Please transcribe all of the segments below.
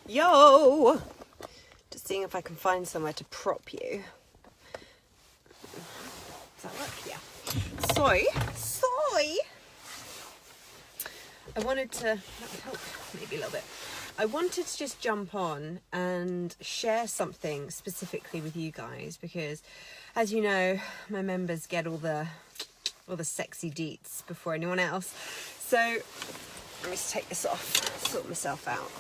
Yo! Just seeing if I can find somewhere to prop you. Does that work? Yeah. Soy! I wanted to, that would help maybe a little bit. I wanted to just jump on and share something specifically with you guys because, as you know, my members get all the sexy deets before anyone else. So let me just take this off, sort myself out.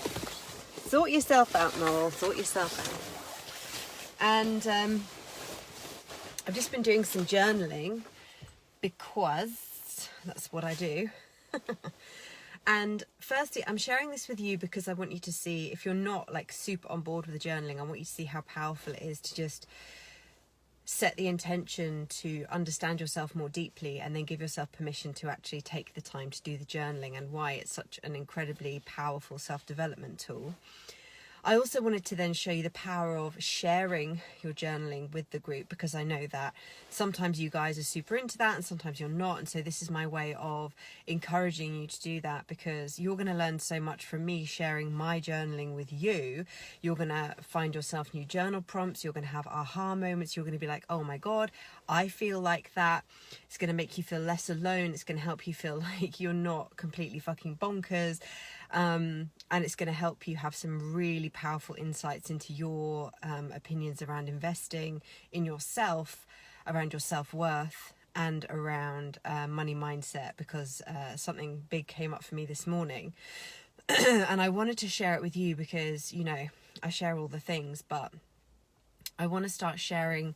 Sort yourself out, Noel. Sort yourself out. And I've just been doing some journaling because that's what I do. And firstly, I'm sharing this with you because I want you to see, if you're not like super on board with the journaling, I want you to see how powerful it is to just set the intention to understand yourself more deeply and then give yourself permission to actually take the time to do the journaling and why it's such an incredibly powerful self-development tool. I also wanted to then show you the power of sharing your journaling with the group because I know that sometimes you guys are super into that and sometimes you're not. And so this is my way of encouraging you to do that because you're going to learn so much from me sharing my journaling with you. You're going to find yourself new journal prompts. You're going to have aha moments. You're going to be like, oh my God, I feel like that. It's going to make you feel less alone. It's going to help you feel like you're not completely fucking bonkers. And it's going to help you have some really powerful insights into your opinions around investing in yourself, around your self-worth, and around money mindset, because something big came up for me this morning. And I wanted to share it with you because, you know, I share all the things, but I want to start sharing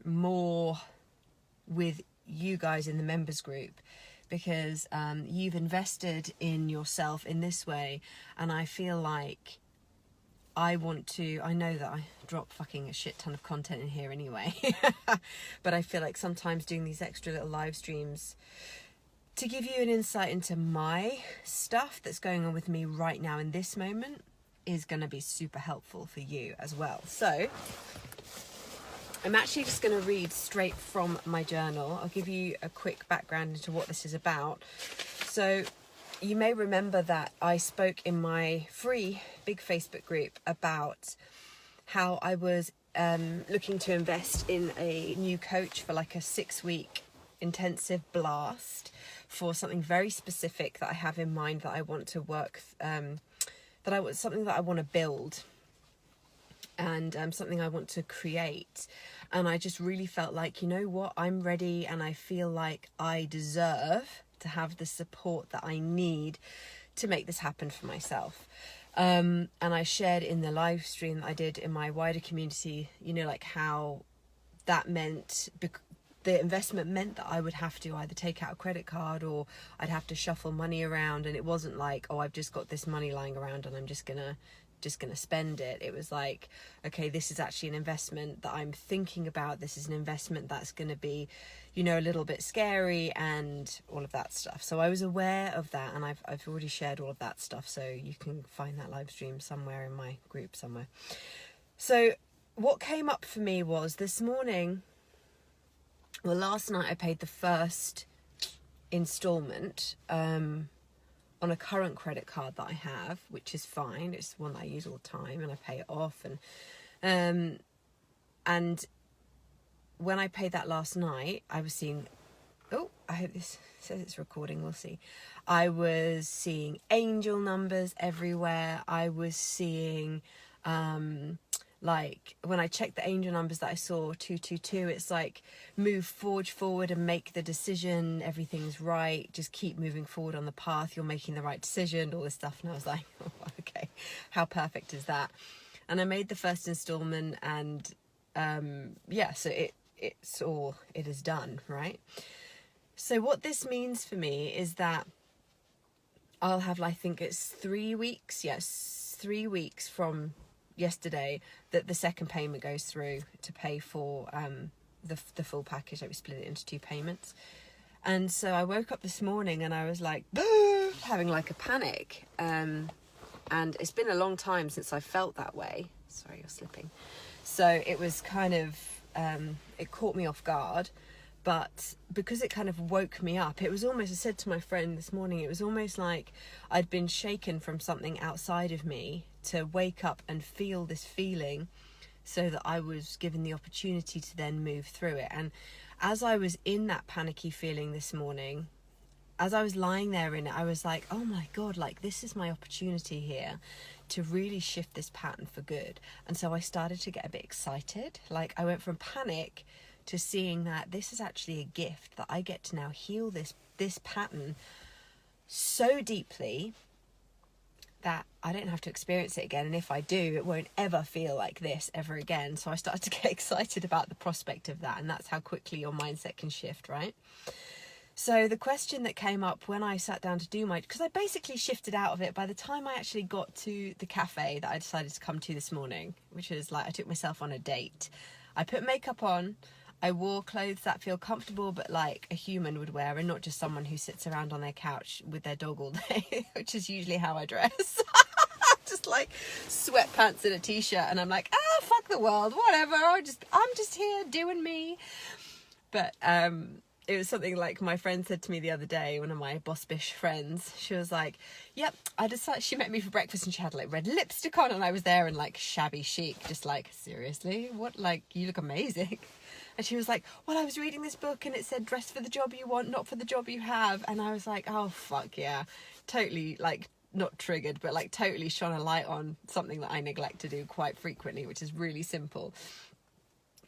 more with you guys in the members group, because you've invested in yourself in this way, and I feel like I know that I drop fucking a shit ton of content in here anyway, but I feel like sometimes doing these extra little live streams to give you an insight into my stuff that's going on with me right now in this moment is going to be super helpful for you as well. So I'm actually just going to read straight from my journal. I'll give you a quick background into what this is about. So you may remember that I spoke in my free big Facebook group about how I was looking to invest in a new coach for like a 6-week intensive blast for something very specific that I have in mind that I want to work, something that I want to build, and something I want to create. And I just really felt like, you know what, I'm ready, and I feel like I deserve to have the support that I need to make this happen for myself. And I shared in the live stream that I did in my wider community, you know, like how that meant, the investment meant that I would have to either take out a credit card or I'd have to shuffle money around. And it wasn't like, oh, I've just got this money lying around and I'm just gonna spend it. It was like, okay, this is actually an investment that I'm thinking about. This is an investment that's going to be, you know, a little bit scary and all of that stuff. So I was aware of that, and I've already shared all of that stuff, so you can find that live stream somewhere in my group somewhere. So what came up for me was this morning, well, last night I paid the first installment on a current credit card that I have, which is fine. It's one that I use all the time and I pay it off. And when I paid that last night, I was seeing, oh, I hope this says it's recording, we'll see. I was seeing angel numbers everywhere. I was seeing, like when I checked the angel numbers that I saw, 222, it's like move forward and make the decision, everything's right, just keep moving forward on the path, you're making the right decision, all this stuff. And I was like, oh, okay, how perfect is that? And I made the first installment, and so it is done, right? So what this means for me is that I'll have, I think it's 3 weeks, 3 weeks from yesterday that the second payment goes through to pay for the full package. Like, we split it into 2 payments. And so I woke up this morning and I was like having like a panic, and it's been a long time since I felt that way. Sorry, you're slipping. So it was kind of it caught me off guard, But because it kind of woke me up, it was almost, I said to my friend this morning, it was almost like I'd been shaken from something outside of me to wake up and feel this feeling, so that I was given the opportunity to then move through it. And as I was in that panicky feeling this morning, as I was lying there in it, I was like, oh my God, like this is my opportunity here to really shift this pattern for good. And so I started to get a bit excited. Like I went from panic to seeing that this is actually a gift, that I get to now heal this pattern so deeply that I don't have to experience it again. And if I do, it won't ever feel like this ever again. So I started to get excited about the prospect of that. And that's how quickly your mindset can shift, right? So the question that came up when I sat down to do because I basically shifted out of it by the time I actually got to the cafe that I decided to come to this morning, which is like I took myself on a date. I put makeup on. I wore clothes that feel comfortable, but like a human would wear, and not just someone who sits around on their couch with their dog all day, which is usually how I dress. Just like sweatpants and a t-shirt, and I'm like, fuck the world, whatever. I'm just here doing me. But it was something like my friend said to me the other day, one of my boss bish friends. She was like, yep, I decided, she met me for breakfast and she had like red lipstick on, and I was there in like shabby chic, just like, seriously, what, like, you look amazing. And she was like, well, I was reading this book and it said dress for the job you want, not for the job you have. And I was like, oh, fuck yeah. Totally, like, not triggered, but like totally shone a light on something that I neglect to do quite frequently, which is really simple.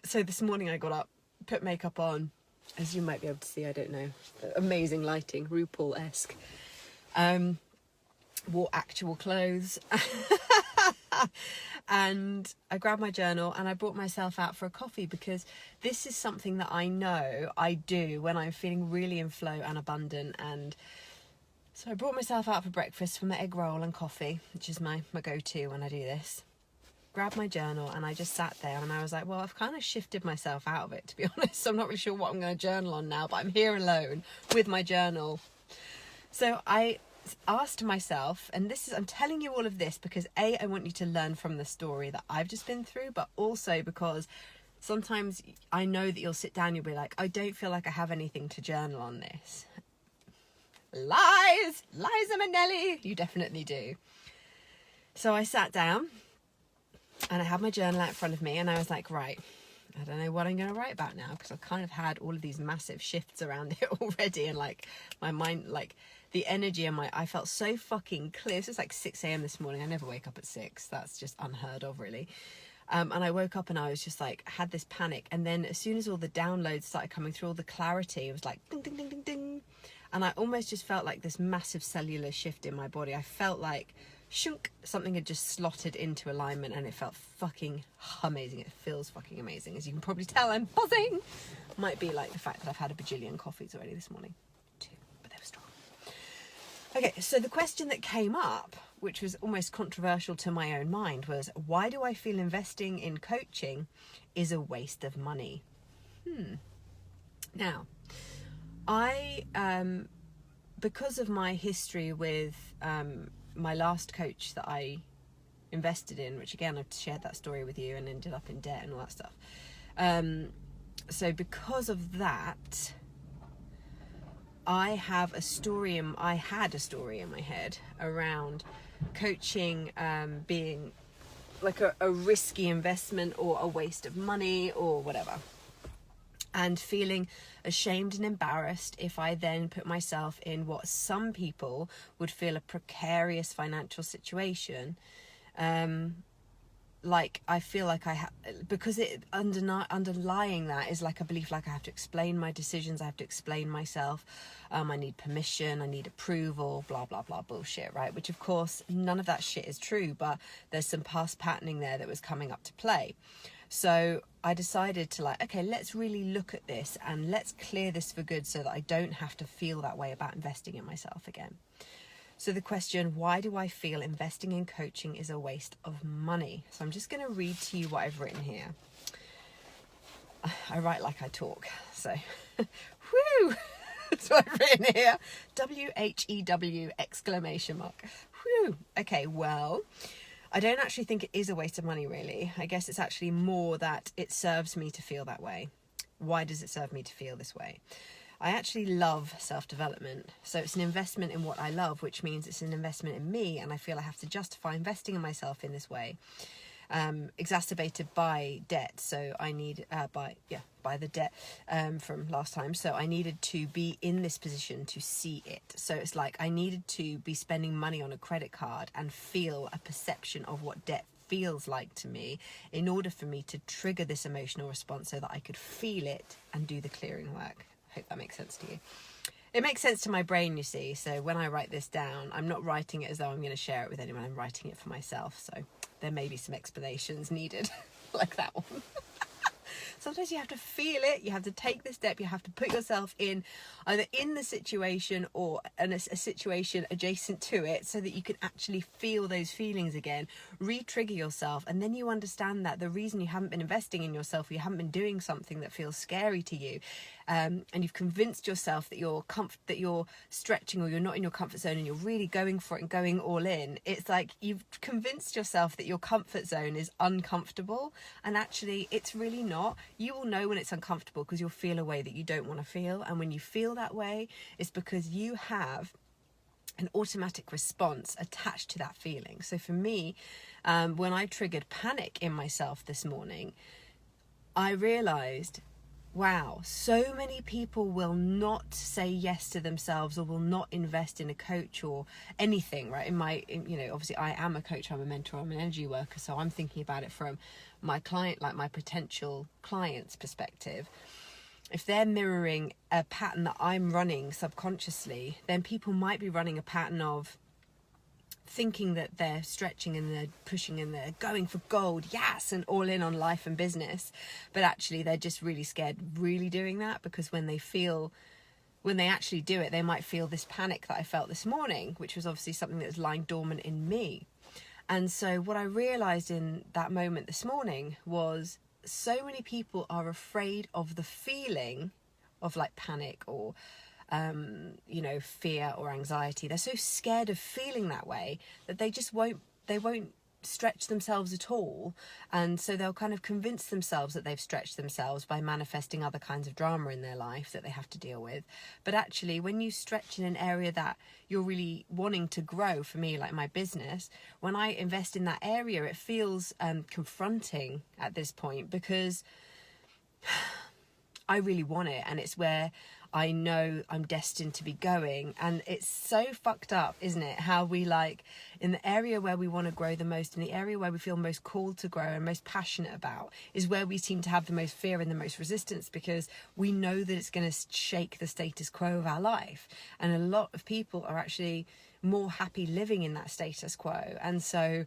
So this morning I got up, put makeup on, as you might be able to see, I don't know, amazing lighting, RuPaul-esque. Wore actual clothes. And I grabbed my journal and I brought myself out for a coffee, because this is something that I know I do when I'm feeling really in flow and abundant. And so I brought myself out for breakfast for my egg roll and coffee, which is my go-to when I do this. Grabbed my journal and I just sat there and I was like, well, I've kind of shifted myself out of it, to be honest. I'm not really sure what I'm going to journal on now, but I'm here alone with my journal. So I asked myself, and this is, I'm telling you all of this because I want you to learn from the story that I've just been through, but also because sometimes I know that you'll sit down, you'll be like, I don't feel like I have anything to journal on this. Lies, Liza Minnelli, you definitely do. So I sat down and I had my journal out in front of me and I was like, right, I don't know what I'm going to write about now, because I've kind of had all of these massive shifts around it already, and like my mind, like the energy in I felt so fucking clear. This was like 6 a.m. this morning. I never wake up at 6. That's just unheard of, really. And I woke up and I was just like, had this panic. And then as soon as all the downloads started coming through, all the clarity, it was like ding, ding, ding, ding, ding. And I almost just felt like this massive cellular shift in my body. I felt like shunk, something had just slotted into alignment, and it felt fucking amazing. It feels fucking amazing. As you can probably tell, I'm buzzing. Might be like the fact that I've had a bajillion coffees already this morning. 2, but they were strong. Okay, so the question that came up, which was almost controversial to my own mind, was why do I feel investing in coaching is a waste of money? Now, I, because of my history with my last coach that I invested in, which again, I've shared that story with you, and ended up in debt and all that stuff. So because of that, I had a story in my head around coaching being like a risky investment or a waste of money or whatever, and feeling ashamed and embarrassed if I then put myself in what some people would feel a precarious financial situation. Like I feel like because it underlying that is like a belief, like I have to explain my decisions, I have to explain myself, I need permission, I need approval, blah blah blah bullshit, right? Which of course none of that shit is true, but there's some past patterning there that was coming up to play. So I decided to like, okay, let's really look at this and let's clear this for good, so that I don't have to feel that way about investing in myself again. So the question, why do I feel investing in coaching is a waste of money? So I'm just going to read to you what I've written here. I write like I talk. So, whoo! That's what I've written here. WHEW exclamation mark. Whew. Okay, well, I don't actually think it is a waste of money, really. I guess it's actually more that it serves me to feel that way. why does it serve me to feel this way? I actually love self-development. So it's an investment in what I love, which means it's an investment in me. And I feel I have to justify investing in myself in this way. Exacerbated by debt. So I need, by the debt from last time. So I needed to be in this position to see it. So it's like I needed to be spending money on a credit card and feel a perception of what debt feels like to me in order for me to trigger this emotional response so that I could feel it and do the clearing work. Hope that makes sense to you. It makes sense to my brain, you see. So when I write this down, I'm not writing it as though I'm going to share it with anyone. I'm writing it for myself. So there may be some explanations needed, like that one. Sometimes you have to feel it. You have to take the step. You have to put yourself in either in the situation or in a situation adjacent to it so that you can actually feel those feelings again, re-trigger yourself. And then you understand that the reason you haven't been investing in yourself, or you haven't been doing something that feels scary to you, and you've convinced yourself that you're stretching, or you're not in your comfort zone and you're really going for it and going all in. It's like you've convinced yourself that your comfort zone is uncomfortable, and actually it's really not. You will know when it's uncomfortable because you'll feel a way that you don't want to feel, and when you feel that way, it's because you have an automatic response attached to that feeling. So for me, when I triggered panic in myself this morning, I realized, wow, so many people will not say yes to themselves or will not invest in a coach or anything, right? Obviously I am a coach, I'm a mentor, I'm an energy worker. So I'm thinking about it from my client, like my potential client's perspective. If they're mirroring a pattern that I'm running subconsciously, then people might be running a pattern of thinking that they're stretching and they're pushing and they're going for gold, yes, and all in on life and business. But actually they're just really scared really doing that, because when they actually do it, they might feel this panic that I felt this morning, which was obviously something that was lying dormant in me. And so what I realized in that moment this morning was so many people are afraid of the feeling of like panic or fear or anxiety. They're so scared of feeling that way that they won't stretch themselves at all. And so they'll kind of convince themselves that they've stretched themselves by manifesting other kinds of drama in their life that they have to deal with. But actually, when you stretch in an area that you're really wanting to grow, for me, like my business, when I invest in that area, it feels confronting at this point, because I really want it, and it's where I know I'm destined to be going. And it's so fucked up, isn't it? How we, like, in the area where we want to grow the most, in the area where we feel most called to grow and most passionate about, is where we seem to have the most fear and the most resistance, because we know that it's going to shake the status quo of our life. And a lot of people are actually more happy living in that status quo. And so,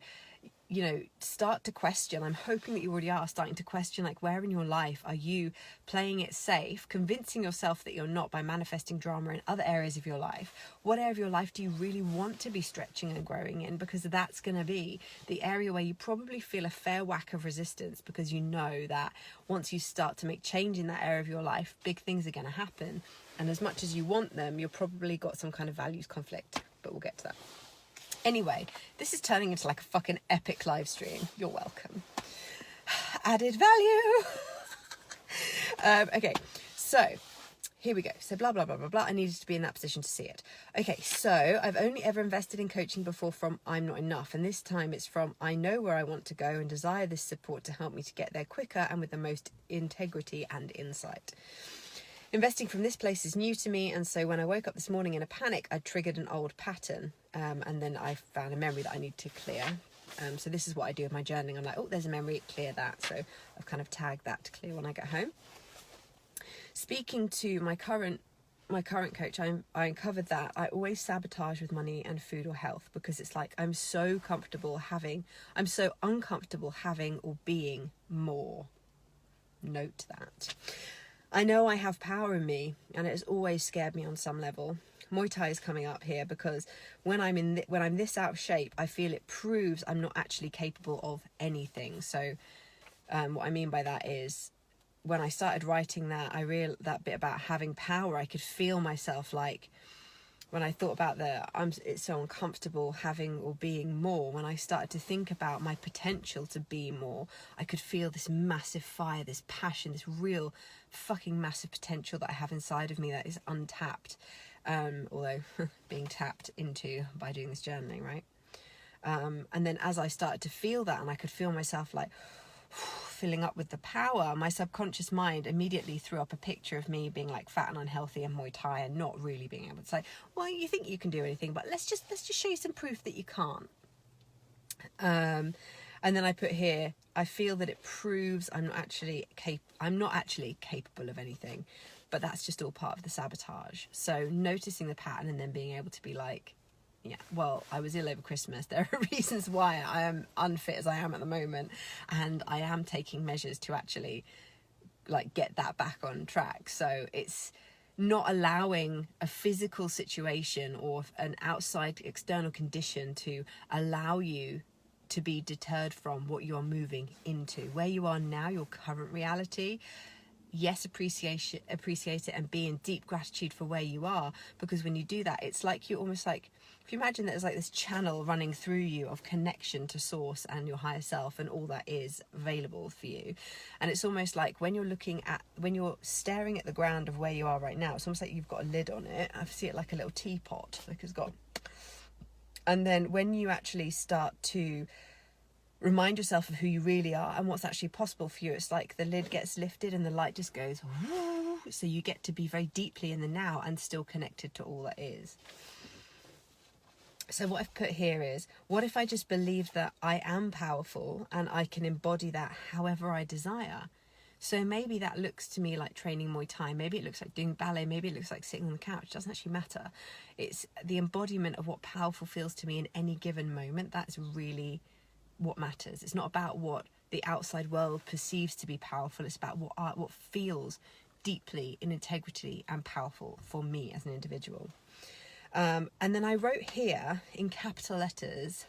start to question. I'm hoping that you already are starting to question, like, where in your life are you playing it safe, convincing yourself that you're not by manifesting drama in other areas of your life? What area of your life do you really want to be stretching and growing in? Because that's going to be the area where you probably feel a fair whack of resistance, because you know that once you start to make change in that area of your life, big things are going to happen. And as much as you want them, you've probably got some kind of values conflict, but we'll get to that. Anyway, this is turning into like a fucking epic live stream. You're welcome. Added value. Okay, so here we go. So blah, blah, blah, blah, blah. I needed to be in that position to see it. Okay, so I've only ever invested in coaching before from I'm not enough. And this time it's from I know where I want to go and desire this support to help me to get there quicker and with the most integrity and insight. Investing from this place is new to me, and so when I woke up this morning in a panic, I triggered an old pattern, and then I found a memory that I need to clear. So this is what I do with my journaling. I'm like, oh, there's a memory, clear that. So I've kind of tagged that to clear when I get home. Speaking to my current coach, I uncovered that I always sabotage with money and food or health, because it's like I'm so uncomfortable having or being more. Note that. I know I have power in me, and it has always scared me on some level. Muay Thai is coming up here, because when I'm this out of shape, I feel it proves I'm not actually capable of anything. So what I mean by that is, when I started writing that, that bit about having power, I could feel myself like when I thought about it's so uncomfortable having or being more, when I started to think about my potential to be more, I could feel this massive fire, this passion, this real fucking massive potential that I have inside of me that is untapped, although being tapped into by doing this journaling, right? And then as I started to feel that, and I could feel myself like filling up with the power, my subconscious mind immediately threw up a picture of me being like fat and unhealthy and Muay Thai and not really being able to say, well, you think you can do anything, but let's just show you some proof that you can't. And then I put here, I feel that it proves I'm not actually capable of anything, but that's just all part of the sabotage. So noticing the pattern and then being able to be like, yeah, well, I was ill over Christmas. There are reasons why I am unfit as I am at the moment, and I am taking measures to actually like get that back on track. So it's not allowing a physical situation or an outside external condition to allow you to be deterred from what you are moving into. Where you are now, your current reality, yes, appreciate it and be in deep gratitude for where you are, because when you do that, it's like you're almost like, if you imagine that there's like this channel running through you of connection to source and your higher self and all that is available for you. And it's almost like when you're staring at the ground of where you are right now, it's almost like you've got a lid on it. I see it like a little teapot, like it's got, and then when you actually start to remind yourself of who you really are and what's actually possible for you, it's like the lid gets lifted and the light just goes, woo, so you get to be very deeply in the now and still connected to all that is. So what I've put here is, what if I just believe that I am powerful and I can embody that however I desire? So maybe that looks to me like training Muay Thai, maybe it looks like doing ballet, maybe it looks like sitting on the couch. It doesn't actually matter. It's the embodiment of what powerful feels to me in any given moment. That's really what matters. It's not about what the outside world perceives to be powerful. It's about what feels deeply in integrity and powerful for me as an individual. And then I wrote here in capital letters,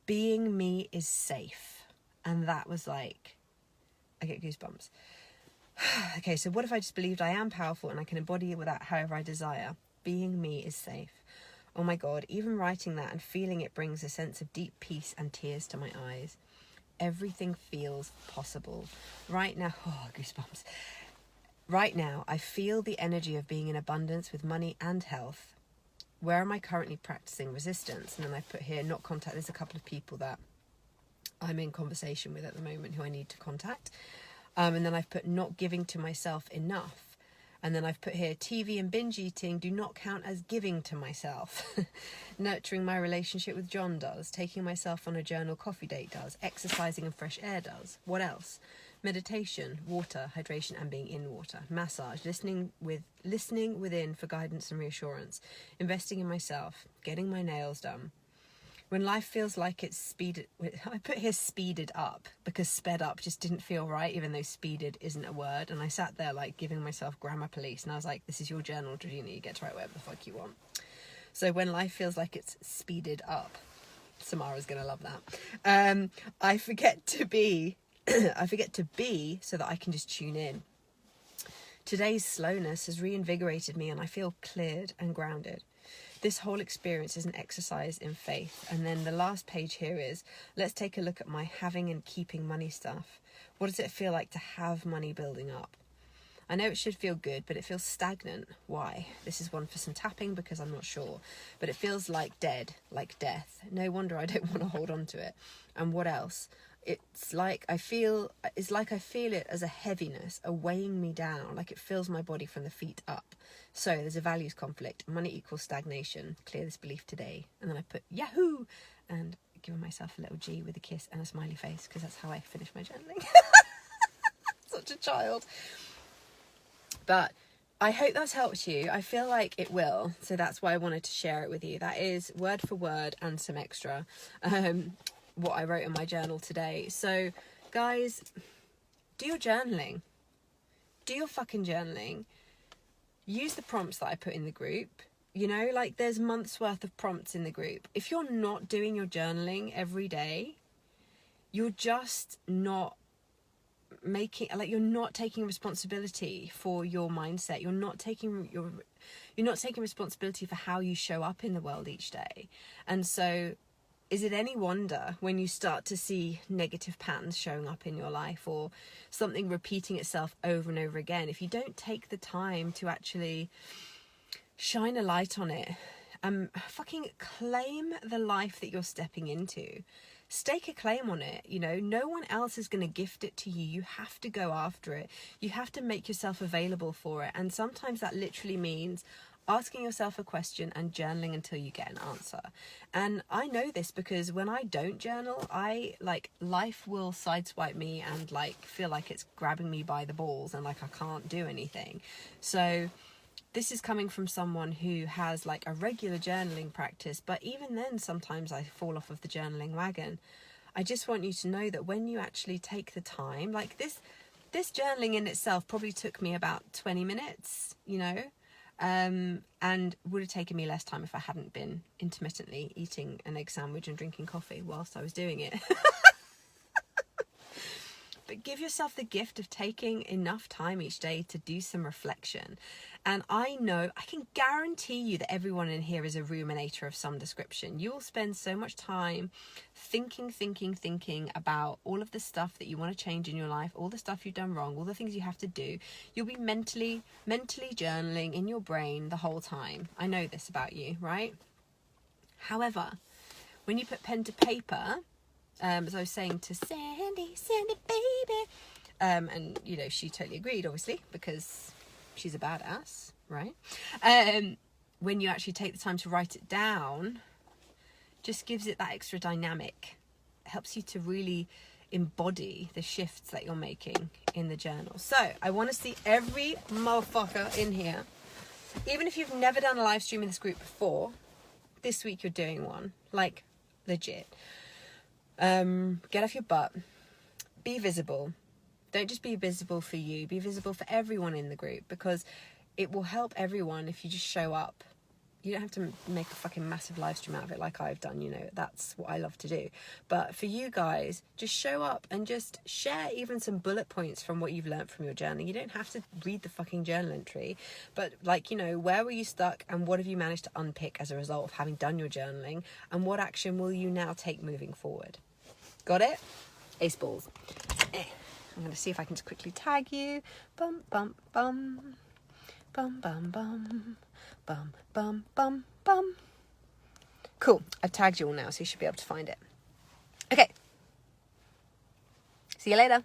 being me is safe. And that was like, I get goosebumps. Okay, so what if I just believed I am powerful and I can embody it without however I desire? Being me is safe. Oh my God, even writing that and feeling it brings a sense of deep peace and tears to my eyes. Everything feels possible. Right now, oh, goosebumps. Right now, I feel the energy of being in abundance with money and health. Where am I currently practicing resistance? And then I put here, not contact. There's a couple of people that I'm in conversation with at the moment who I need to contact. And then I've put not giving to myself enough. And then I've put here, TV and binge eating do not count as giving to myself. Nurturing my relationship with John does. Taking myself on a journal coffee date does. Exercising and fresh air does. What else? Meditation, water, hydration and being in water. Massage, listening within for guidance and reassurance. Investing in myself. Getting my nails done. When life feels like it's speeded, I put here speeded up because sped up just didn't feel right, even though speeded isn't a word. And I sat there like giving myself grammar police, and I was like, this is your journal, Georgina, you get to write whatever the fuck you want. So when life feels like it's speeded up, Samara's going to love that. I forget to be so that I can just tune in. Today's slowness has reinvigorated me and I feel cleared and grounded. This whole experience is an exercise in faith. And then the last page here is, let's take a look at my having and keeping money stuff. What does it feel like to have money building up? I know it should feel good, but it feels stagnant. Why? This is one for some tapping because I'm not sure. But it feels like dead, like death. No wonder I don't want to hold on to it. And what else? It's like I feel it as a heaviness, a weighing me down, like it fills my body from the feet up. So there's a values conflict. Money equals stagnation. Clear this belief today. And then I put Yahoo! And giving myself a little G with a kiss and a smiley face because that's how I finish my journaling. Such a child. But I hope that's helped you. I feel like it will. So that's why I wanted to share it with you. That is word for word and some extra. What I wrote in my journal today. So guys, do your journaling. Do your fucking journaling. Use the prompts that I put in the group. You know, like there's months worth of prompts in the group. If you're not doing your journaling every day, you're just not you're not taking responsibility for your mindset. You're not taking responsibility for how you show up in the world each day. And so is it any wonder when you start to see negative patterns showing up in your life, or something repeating itself over and over again, if you don't take the time to actually shine a light on it, fucking claim the life that you're stepping into. Stake a claim on it. You know, no one else is going to gift it to you. You have to go after it. You have to make yourself available for it. And sometimes that literally means asking yourself a question and journaling until you get an answer. And I know this because when I don't journal, life will sideswipe me and feel like it's grabbing me by the balls and like I can't do anything. So this is coming from someone who has a regular journaling practice, but even then sometimes I fall off of the journaling wagon. I just want you to know that when you actually take the time, this journaling in itself probably took me about 20 minutes, you know, and would have taken me less time if I hadn't been intermittently eating an egg sandwich and drinking coffee whilst I was doing it. But give yourself the gift of taking enough time each day to do some reflection. And I can guarantee you that everyone in here is a ruminator of some description. You will spend so much time thinking about all of the stuff that you want to change in your life, all the stuff you've done wrong, all the things you have to do. You'll be mentally journaling in your brain the whole time. I know this about you, right? However, when you put pen to paper, as I was saying to Sandy baby, and you know, she totally agreed, obviously, because she's a badass, right? When you actually take the time to write it down, just gives it that extra dynamic. It helps you to really embody the shifts that you're making in the journal. So I want to see every motherfucker in here, even if you've never done a live stream in this group before, this week you're doing one, legit. Get off your butt, be visible. Don't just be visible for you, be visible for everyone in the group, because it will help everyone if you just show up. You don't have to make a fucking massive live stream out of it like I've done, you know, that's what I love to do. But for you guys, just show up and just share even some bullet points from what you've learned from your journaling. You don't have to read the fucking journal entry, but where were you stuck and what have you managed to unpick as a result of having done your journaling, and what action will you now take moving forward? Got it? Ace balls. I'm going to see if I can just quickly tag you. Bum, bum, bum. Bum, bum, bum. Bum, bum, bum, bum. Cool. I've tagged you all now, so you should be able to find it. Okay. See you later.